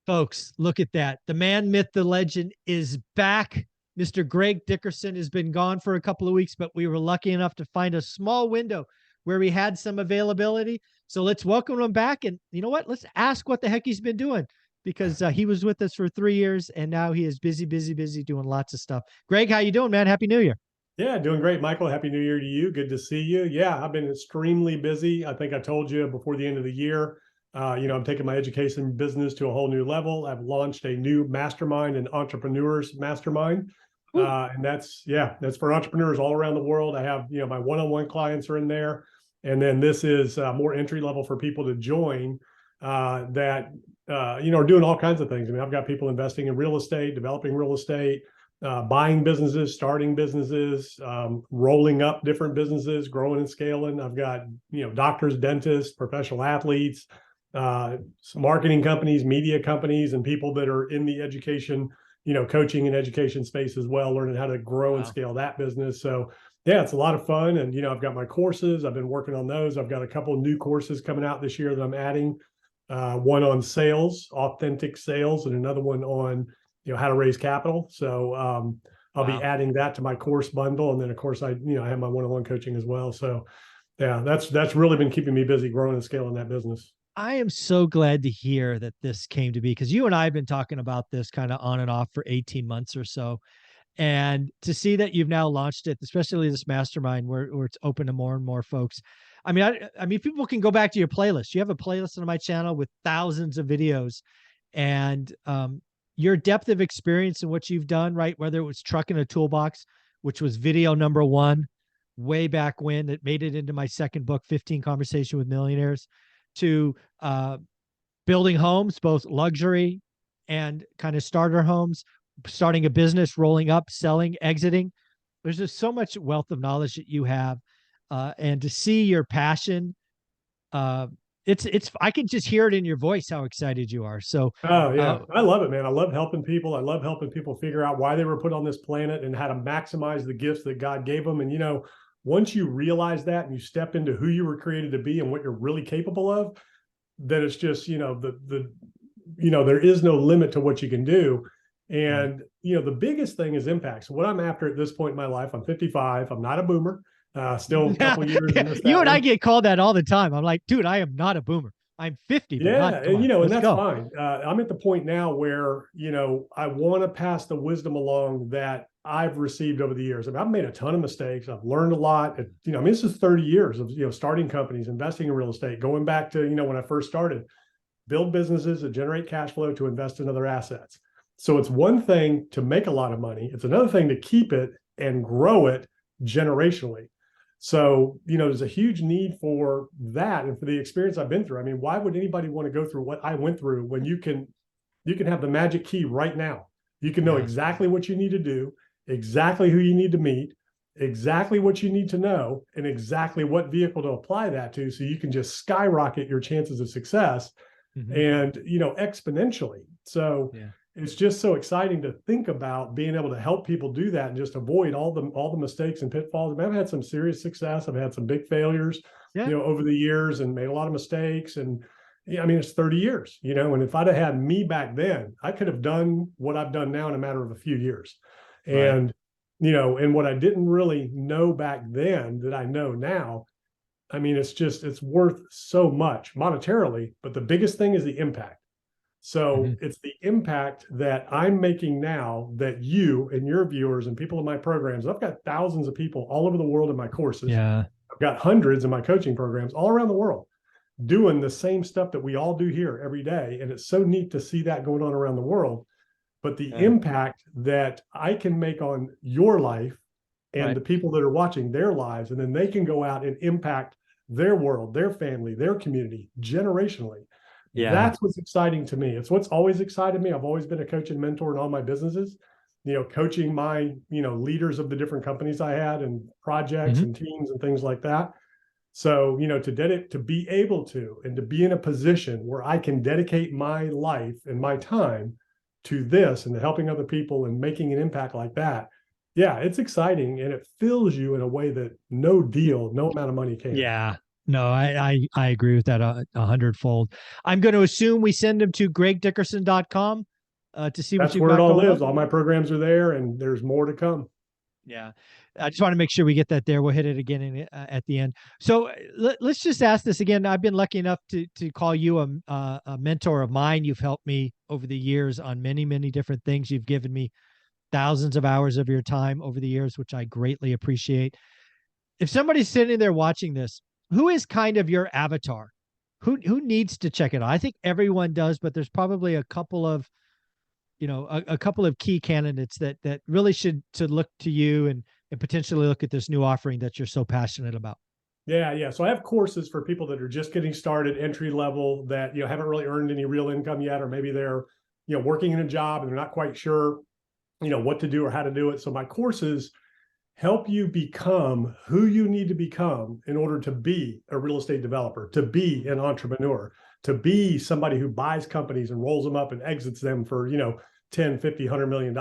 Folks, look at that. The man, myth, the legend is back. Mr. Greg Dickerson has been gone for a couple of weeks, but we were lucky enough to find a small window where we had some availability. So let's welcome him back. And you know what? Let's ask what the heck he's been doing, because he was with us for 3 years and now he is busy, busy, busy doing lots of stuff. Greg, how you doing, man? Happy New Year. Yeah, doing great, Michael. Happy New Year to you. Good to see you. Yeah, I've been extremely busy. I think I told you before the end of the year, I'm taking my education business to a whole new level. I've launched a new mastermind, an entrepreneurs mastermind. And that's for entrepreneurs all around the world. I have, my one-on-one clients are in there. And then this is more entry level for people to join that, are doing all kinds of things. I mean, I've got people investing in real estate, developing real estate, buying businesses, starting businesses, rolling up different businesses, growing and scaling. I've got, doctors, dentists, professional athletes, marketing companies, media companies, and people that are in the education, coaching and education space as well, learning how to grow and scale that business. So yeah, it's a lot of fun. And, I've got my courses. I've been working on those. I've got a couple of new courses coming out this year that I'm adding, one on sales, authentic sales, and another one on how to raise capital. So I'll be adding that to my course bundle. And then of course I have my one-on-one coaching as well. So yeah, that's really been keeping me busy growing and scaling that business. I am so glad to hear that this came to be, because you and I have been talking about this kind of on and off for 18 months or so. And to see that you've now launched it, especially this mastermind where it's open to more and more folks. I mean, people can go back to your playlist. You have a playlist on my channel with thousands of videos, and your depth of experience in what you've done, right? Whether it was Truck in a Toolbox, which was video number one way back when, that made it into my second book, 15 Conversation with Millionaires, to building homes, both luxury and kind of starter homes, starting a business, rolling up, selling, exiting. There's just so much wealth of knowledge that you have. And to see your passion, it's I can just hear it in your voice how excited you are. So Oh yeah, I love it, man. I love helping people. I love helping people figure out why they were put on this planet and how to maximize the gifts that God gave them. And once you realize that and you step into who you were created to be and what you're really capable of, then it's just there is no limit to what you can do. And the biggest thing is impact. So what I'm after at this point in my life, I'm 55. I'm not a boomer. Still a couple years in this. You and I get called that all the time. I'm like, dude, I am not a boomer. I'm 50, but yeah, not, and that's go. fine. I'm at the point now where I want to pass the wisdom along that I've received over the years. I mean, I've made a ton of mistakes. I've learned a lot. This is 30 years of starting companies, investing in real estate, going back to when I first started, build businesses that generate cash flow to invest in other assets. So it's one thing to make a lot of money. It's another thing to keep it and grow it generationally. So, there's a huge need for that. And for the experience I've been through, I mean, why would anybody want to go through what I went through when you can have the magic key right now? You can know exactly what you need to do, exactly who you need to meet, exactly what you need to know, and exactly what vehicle to apply that to. So you can just skyrocket your chances of success and, exponentially. So it's just so exciting to think about being able to help people do that and just avoid all the mistakes and pitfalls. I mean, I've had some serious success. I've had some big failures, over the years, and made a lot of mistakes. And it's 30 years, and if I'd have had me back then, I could have done what I've done now in a matter of a few years. And, and what I didn't really know back then that I know now, I mean, it's worth so much monetarily, but the biggest thing is the impact. So it's the impact that I'm making now that you and your viewers and people in my programs, I've got thousands of people all over the world in my courses. Yeah. I've got hundreds in my coaching programs all around the world doing the same stuff that we all do here every day. And it's so neat to see that going on around the world. But the impact that I can make on your life and the people that are watching their lives, and then they can go out and impact their world, their family, their community generationally. Yeah. That's what's exciting to me. It's what's always excited me. I've always been a coach and mentor in all my businesses, coaching my, leaders of the different companies I had and projects and teams and things like that. So, to be able to, and to be in a position where I can dedicate my life and my time to this and to helping other people and making an impact like that. Yeah, it's exciting, and it fills you in a way that no amount of money can. Yeah. No, I agree with that a hundredfold. I'm going to assume we send them to gregdickerson.com to see what That's you've where it got all going lives. on. All my programs are there, and there's more to come. Yeah. I just want to make sure we get that there. We'll hit it again at the end. So let's just ask this again. I've been lucky enough to call you a mentor of mine. You've helped me over the years on many, many different things. You've given me thousands of hours of your time over the years, which I greatly appreciate. If somebody's sitting there watching this, who is kind of your avatar? Who needs to check it out? I think everyone does, but there's probably a couple of a couple of key candidates that really should look to you and potentially look at this new offering that you're so passionate about. Yeah, yeah. So I have courses for people that are just getting started, entry level, that haven't really earned any real income yet, or maybe they're working in a job and they're not quite sure what to do or how to do it. So my courses help you become who you need to become in order to be a real estate developer, to be an entrepreneur, to be somebody who buys companies and rolls them up and exits them for 10, 50, $100 million.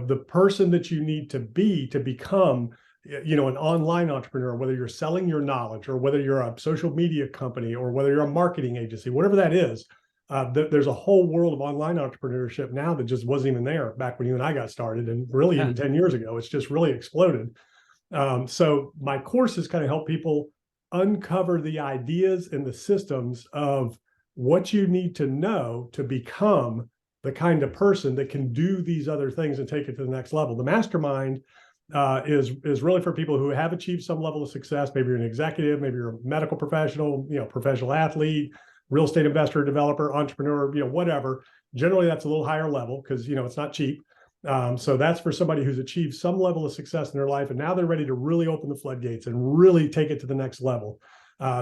The person that you need to be to become an online entrepreneur, whether you're selling your knowledge or whether you're a social media company or whether you're a marketing agency, whatever that is. There's a whole world of online entrepreneurship now that just wasn't even there back when you and I got started, and really Yeah. even 10 years ago. It's just really exploded. So my courses kind of help people uncover the ideas and the systems of what you need to know to become the kind of person that can do these other things and take it to the next level. The mastermind is really for people who have achieved some level of success. Maybe you're an executive, maybe you're a medical professional, professional athlete, real estate investor, developer, entrepreneur, whatever. Generally, that's a little higher level because it's not cheap. So that's for somebody who's achieved some level of success in their life, and now they're ready to really open the floodgates and really take it to the next level.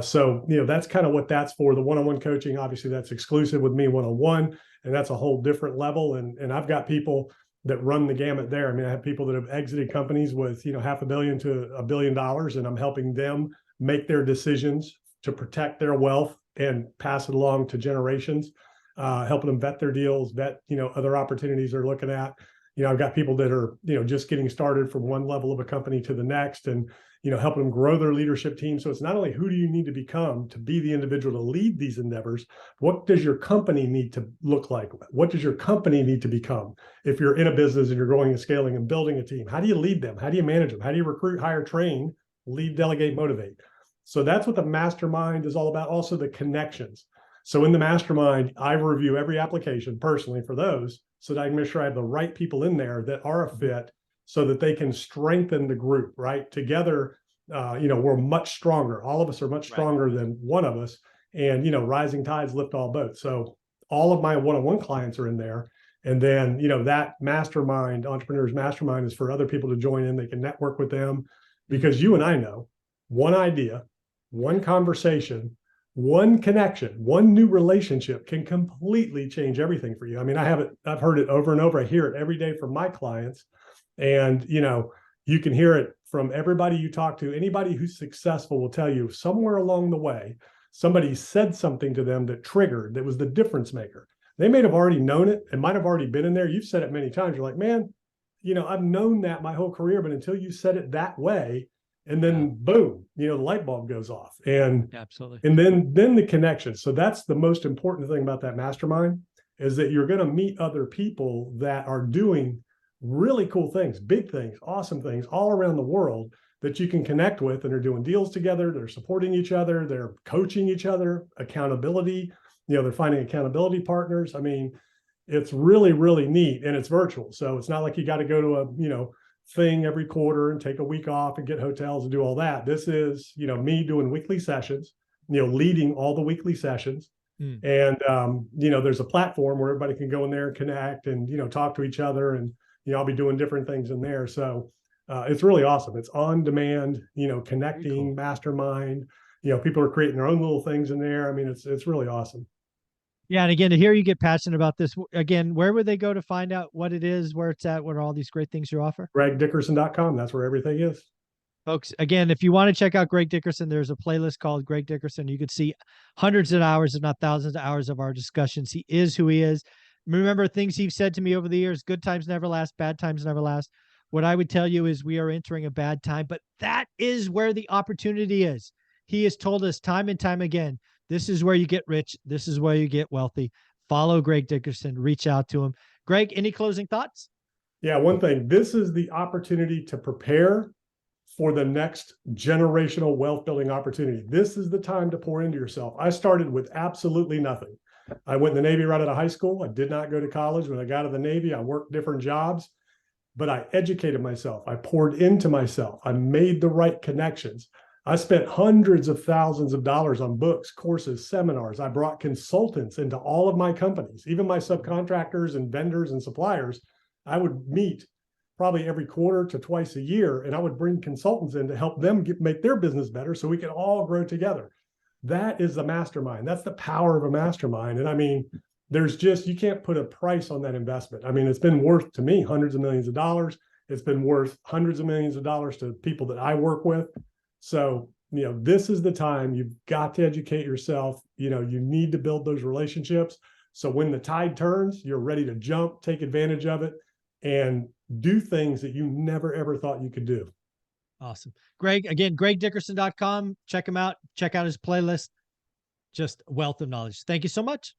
So that's kind of what that's for. The one-on-one coaching, obviously, that's exclusive with me one-on-one, and that's a whole different level. And I've got people that run the gamut there. I mean, I have people that have exited companies with $500 million to $1 billion, and I'm helping them make their decisions to protect their wealth and pass it along to generations, helping them vet their deals, vet other opportunities they're looking at. I've got people that are just getting started from one level of a company to the next, and helping them grow their leadership team. So it's not only who do you need to become to be the individual to lead these endeavors, what does your company need to look like? What does your company need to become? If you're in a business and you're growing and scaling and building a team, how do you lead them? How do you manage them? How do you recruit, hire, train, lead, delegate, motivate? So that's what the mastermind is all about. Also the connections. So in the mastermind, I review every application personally for those so that I can make sure I have the right people in there that are a fit so that they can strengthen the group, right? Together, we're much stronger. All of us are much stronger than one of us. And, rising tides lift all boats. So all of my one-on-one clients are in there. And then, that mastermind, entrepreneurs mastermind, is for other people to join in. They can network with them because you and I know one idea, one conversation, one connection, one new relationship can completely change everything for you. I mean, I've heard it over and over. I hear it every day from my clients. And, you can hear it from everybody you talk to. Anybody who's successful will tell you somewhere along the way, somebody said something to them that triggered, that was the difference maker. They may have already known it and might have already been in there. You've said it many times. You're like, man, I've known that my whole career, but until you said it that way, and then boom, the light bulb goes off. And absolutely. And then the connection. So that's the most important thing about that mastermind, is that you're going to meet other people that are doing really cool things, big things, awesome things all around the world that you can connect with, and they're doing deals together. They're supporting each other. They're coaching each other, accountability. They're finding accountability partners. I mean, it's really, really neat, and it's virtual. So it's not like you got to go to a, thing every quarter and take a week off and get hotels and do all that. This is, me doing weekly sessions, leading all the weekly sessions. And, there's a platform where everybody can go in there and connect and, talk to each other. And, I'll be doing different things in there. So it's really awesome. It's on demand, connecting, cool. Mastermind, people are creating their own little things in there. I mean, it's really awesome. Yeah. And again, to hear you get passionate about this, again, where would they go to find out what it is, where it's at, what are all these great things you offer? GregDickerson.com. That's where everything is. Folks, again, if you want to check out Greg Dickerson, there's a playlist called Greg Dickerson. You could see hundreds of hours, if not thousands of hours of our discussions. He is who he is. Remember things he's said to me over the years: good times never last, bad times never last. What I would tell you is we are entering a bad time, but that is where the opportunity is. he has told us time and time again, this is where you get rich. This is where you get wealthy. Follow Greg Dickerson, reach out to him. Greg, any closing thoughts? Yeah, one thing, this is the opportunity to prepare for the next generational wealth building opportunity. This is the time to pour into yourself. I started with absolutely nothing. I went in the Navy right out of high school. I did not go to college. When I got out of the Navy, I worked different jobs, but I educated myself. I poured into myself. I made the right connections. I spent hundreds of thousands of dollars on books, courses, seminars. I brought consultants into all of my companies, even my subcontractors and vendors and suppliers. I would meet probably every quarter to twice a year, and I would bring consultants in to help them make their business better so we could all grow together. That is the mastermind. That's the power of a mastermind. And I mean, there's just, you can't put a price on that investment. I mean, it's been worth to me hundreds of millions of dollars. It's been worth hundreds of millions of dollars to people that I work with. So, this is the time. You've got to educate yourself. You need to build those relationships. So when the tide turns, you're ready to jump, take advantage of it, and do things that you never, ever thought you could do. Awesome. Greg, again, gregdickerson.com. Check him out. Check out his playlist. Just wealth of knowledge. Thank you so much.